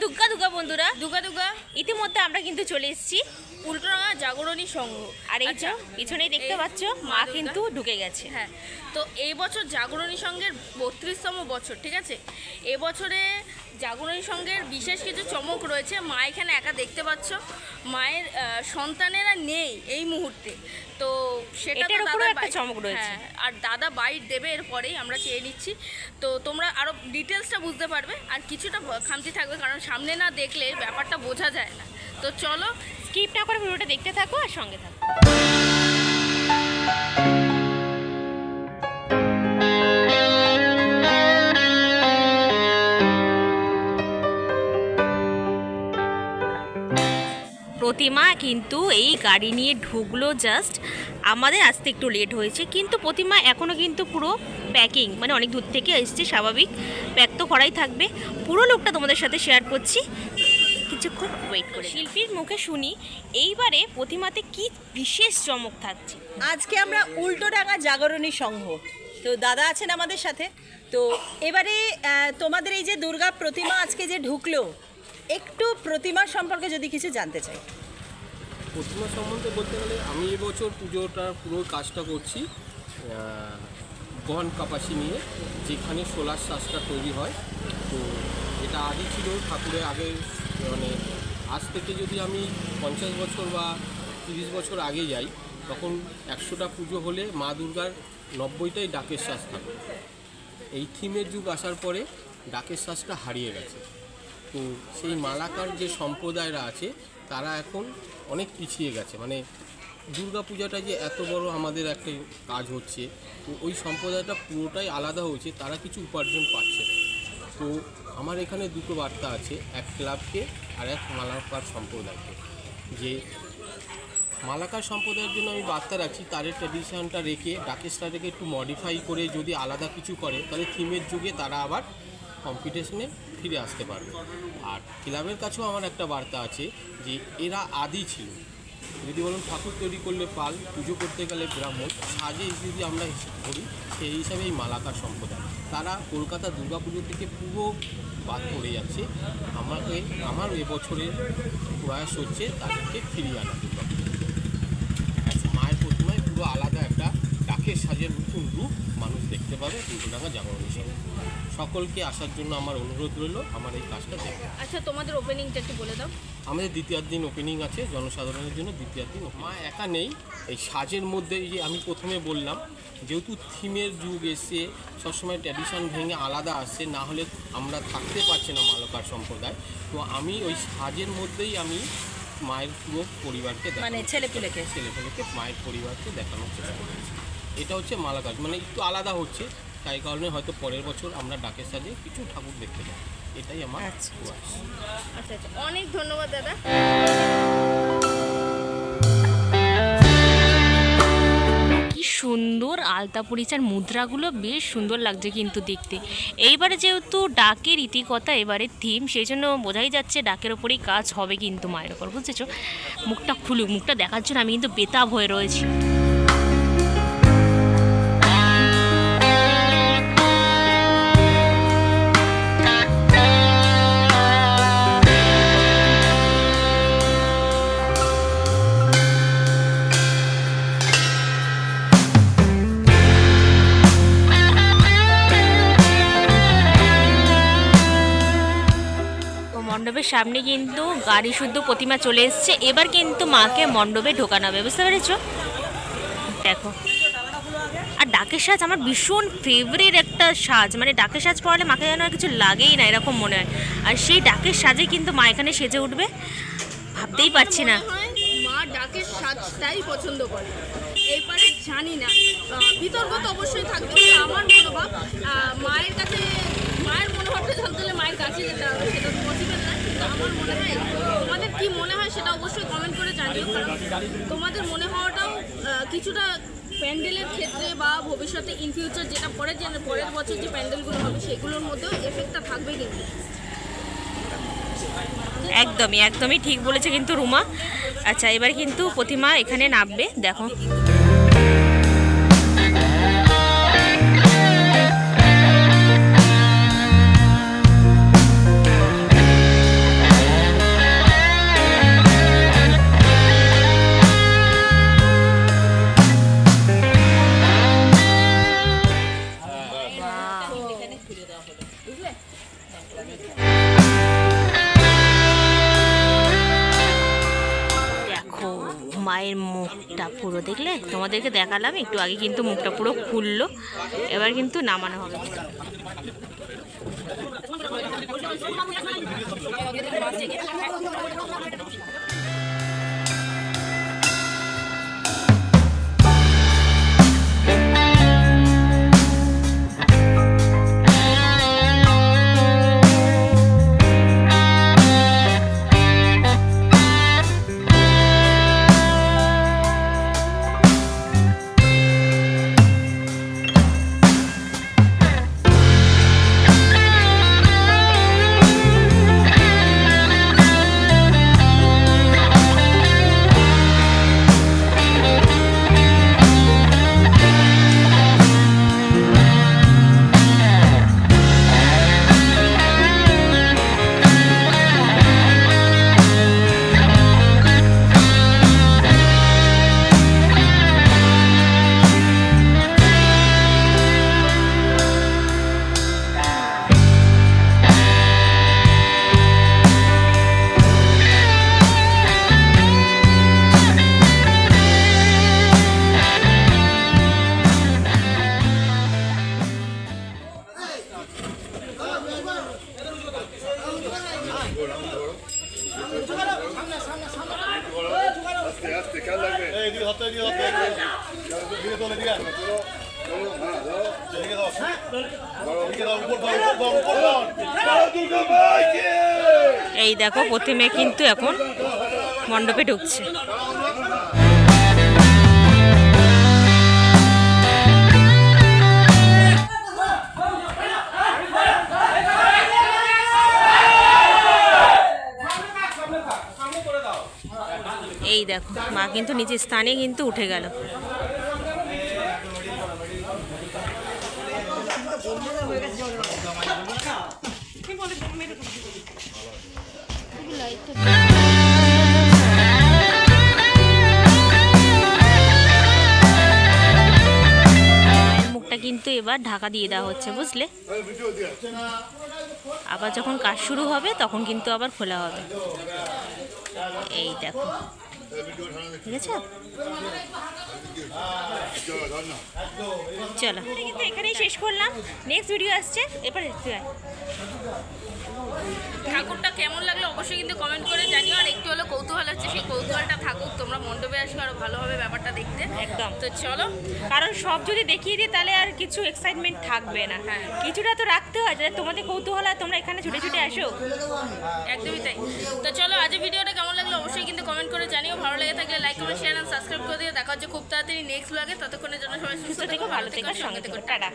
দুগ্গা দুগ্গা বন্ধুরা, দুগ্গা দুগ্গা ইতিমধ্যে আমরা কিন্তু চলে এসেছি উল্টোডাঙা জাগরণী সংঘ। আর এই যে পিছনেই দেখতে পাচ্ছ মা কিন্তু ঢুকে গেছে। হ্যাঁ, তো এই বছর জাগরণী সংঘের 32তম বছর, ঠিক আছে। এবছরে জাগরণী সংঘের বিশেষ কিছু চমক রয়েছে। মা এখানে একা দেখতে পাচ্ছ, মায়ের সন্তানেরা নেই এই মুহূর্তে, তো সেটা একটা চমক রয়েছে। আর দাদা বাইট দেবে, এরপরেই আমরা চেয়ে নিচ্ছি, তো তোমরা আরও ডিটেলসটা বুঝতে পারবে। আর কিছুটা খামতি থাকবে, কারণ সামনে না দেখলে ব্যাপারটা বোঝা যায় না। তো চলো স্কিপ না করে ভিডিওটা দেখতে থাকো আর সঙ্গে থাকো। প্রতিমা কিন্তু এই গাড়ি নিয়ে ঢুকলো জাস্ট, আমাদের আসতে একটু লেট হয়েছে, কিন্তু প্রতিমা এখনও কিন্তু পুরো প্যাকিং, মানে অনেক দূর থেকে এসছে, স্বাভাবিক প্যাক তো করাই থাকবে। পুরো লোকটা তোমাদের সাথে শেয়ার করছি, কিছুক্ষণ ওয়েট করে। শিল্পীর মুখে শুনি এইবারে প্রতিমাতে কি বিশেষ চমক থাকছে। আজকে আমরা উল্টোডাঙা জাগরণী সংঘ, তো দাদা আছেন আমাদের সাথে। তো এবারে তোমাদের এই যে দুর্গা প্রতিমা আজকে যে ঢুকলো, একটু প্রতিমার সম্পর্কে যদি কিছু জানতে চাই। প্রতিমা সম্বন্ধে বলতে গেলে আমি এবছর পুজোটার পুরো কাজটা করছি গহন কাপাসি নিয়ে, যেখানে সোলার শ্বাসটা তৈরি হয়। তো এটা আদি ছিল ঠাকুরের আগে, মানে আজ থেকে যদি আমি 50 বছর বা 30 বছর আগে যাই, তখন 100টা পুজো হলে মা দুর্গার 90টাই ডাকের শ্বাস থাকে। এই থিমের যুগ আসার পরে ডাকের শ্বাসটা হারিয়ে গেছে। তো সেই মালাকার যে সম্প্রদায়রা আছে তারা এখন অনেক পিছিয়ে গেছে, মানে দুর্গা পূজাটা যে এত বড় আমাদের একটা কাজ হচ্ছে, তো ওই সম্প্রদায়টা পুরোটাই আলাদা হয়েছে, তারা কিছু উপার্জন পাচ্ছে না। তো আমার এখানে দুটো বার্তা আছে, এক ক্লাবকে আর এক মালাকার সম্প্রদায়কে। যে মালাকার সম্প্রদায়ের জন্য আমি বার্তা রাখছি, তাদের ট্র্যাডিশনটা রেখে ডাকেসটাকে একটু মডিফাই করে যদি আলাদা কিছু করে, তাহলে থিমের যুগে তারা আবার কম্পিটিশনে ফিরে আসতে পারবে। আর ক্লাবের কাছেও আমার একটা বার্তা আছে যে এরা আদি ছিল, যদি বলুন ঠাকুর তৈরি করলে পাল, পুজো করতে গেলে ব্রাহ্মণ, সাজে যদি আমরা করি সেই হিসাবে এই মালাকার সম্প্রদায় তারা কলকাতা দুর্গাপুজো থেকে পুরো বাদ পড়ে যাচ্ছে। আমার এবছরের প্রয়াস হচ্ছে তাদেরকে ফিরিয়ে আনা। দুর্গাপুজো মায়ের প্রতিমায় পুরো আলাদা একটা ডাকের সাজের নতুন রূপ মানুষ দেখতে পাবে উল্টোডাঙা জাগরণী সংঘ। সকলকে আসার জন্য আমার অনুরোধ রইল আমার এই কাজটা দেখবে। আচ্ছা, তোমাদের ওপেনিংটা একটু বলে দাও। আমাদের দ্বিতীয় দিন ওপেনিং আছে জনসাধারণের জন্য। দ্বিতীয় দিন মা একা নেই, এই সাজের মধ্যে এই যে আমি প্রথমে বললাম, যেহেতু থিমের যুগ এসে সবসময় ট্র্যাডিশন ভেঙে আলাদা আসছে, না হলে আমরা থাকতে পারছি না মালাকার সম্প্রদায়। তো আমি ওই সাজের মধ্যেই আমি মায়ের পুরো পরিবারকে, মানে ছেলেপুলেকে মায়ের পরিবারকে দেখানোর চেষ্টা করেছি। এটা হচ্ছে মালাকার, মানে একটু আলাদা হচ্ছে, তাই কারণে হয়তো পরের বছর আমরা ডাকের সাজে কিছু ঠাকুর দেখতে পাই। এটাই আমার আচ্ছা, অনেক ধন্যবাদ দাদা। কি সুন্দর আলতা পরিচার মুদ্রাগুলো, বেশ সুন্দর লাগছে কিন্তু দেখতে। এইবারে যেহেতু ডাকের ইতিকথা, এবারে থিম, সেই জন্য বোঝাই যাচ্ছে ডাকের ওপরেই কাজ হবে কিন্তু মায়ের ওপর, বুঝেছো। মুখটা খুলুক, মুখটা দেখার জন্য আমি কিন্তু বেতাব হয়ে রয়েছি। মণ্ডপের সামনে কিন্তু গাড়ি শুদ্ধ প্রতিমা চলে এসছে, এবার কিন্তু মাকে মণ্ডপে ঢোকানো হবে, বুঝতে পেরেছো। দেখো, আর ডাকের সাজ আমার ভীষণ ফেভারিট একটা সাজ, মানে ডাকের সাজ পড়ালে মাকে যেন আর কিছু লাগেই না এরকম মনে হয়। আর সেই ডাকের সাজে কিন্তু মা এখানে সেজে উঠবে, ভাবতেই পারছি না। মা ডাকের সাজটাই পছন্দ করে, এইবারে জানি না, বিতর্ক তো অবশ্যই থাকবে। আমার মনোভাব, মায়ের কাছে, মায়ের মনোভাবটা জানতে হলে মায়ের কাছে যেতে হবে, সেটা তো পসিবল না। কিন্তু আমার মনে হয়, তোমাদের কি মনে হয় সেটা অবশ্যই কমেন্ট করে জানিও, কারণ তোমাদের মনে হওয়াটাও কিছুটা প্যান্ডেলের ক্ষেত্রে বা ভবিষ্যতে ইন ফিউচার যেটা পরের বছর যে প্যান্ডেলগুলো হবে সেগুলোর মধ্যেও এফেক্টটা থাকবে কিন্তু। একদমই ঠিক বলেছে কিন্তু রুমা। আচ্ছা, এবার কিন্তু প্রতিমা এখানে নামবে, দেখো। দেখো মায়ের মুখটা পুরো দেখলে, তোমাদেরকে দেখালাম একটু আগে, কিন্তু মুখটা পুরো খুললো। এবার কিন্তু নামানো হবে। এই দেখো প্রতিমে কিন্তু এখন মণ্ডপে ঢুকছে। এই দেখো মা কিন্তু নিজের স্থানে কিন্তু উঠে গেল। মুখটা কিন্তু এবার ঢাকা দিয়ে দেওয়া হচ্ছে, বুঝলে? আবার যখন কাজ শুরু হবে তখন কিন্তু আবার খোলা হবে। এই দেখো, ঠিক আছে? চলো কিন্তু এখানেই শেষ করলাম, নেক্সট ভিডিও আসছে। এবার ঠাকুরটা কেমন লাগলো অবশ্যই কিন্তু কমেন্ট করে জানিও। আর একটু হলো কৌতূহল হচ্ছে, সেই কৌতূহলটা থাকুক, তোমরা মণ্ডপে আসো আরো ভালো হবে ব্যাপারটা দেখতে। একদম। তো চলো, কারণ সব যদি দেখিয়ে দিই তাহলে আর কিছু এক্সাইটমেন্ট থাকবে না। হ্যাঁ, কিছুটা তো রাখতে হয় যাতে তোমাদের কৌতূহল আর তোমরা এখানে ছুটে ছুটে আসো। একদমই তাই। তো চলো, আজ ভিডিওটা কেমন লাগলো অবশ্যই কিন্তু কমেন্ট করে জানিও। ভালো লেগে থাকলে like comment share and subscribe করে দিও। দেখা হচ্ছে খুব তাড়াতাড়ি নেক্সট ব্লগে। ততক্ষণের জন্য সবাই সুস্থ থেকো, ভালো থেকো, সঙ্গে থেকো। টাটা।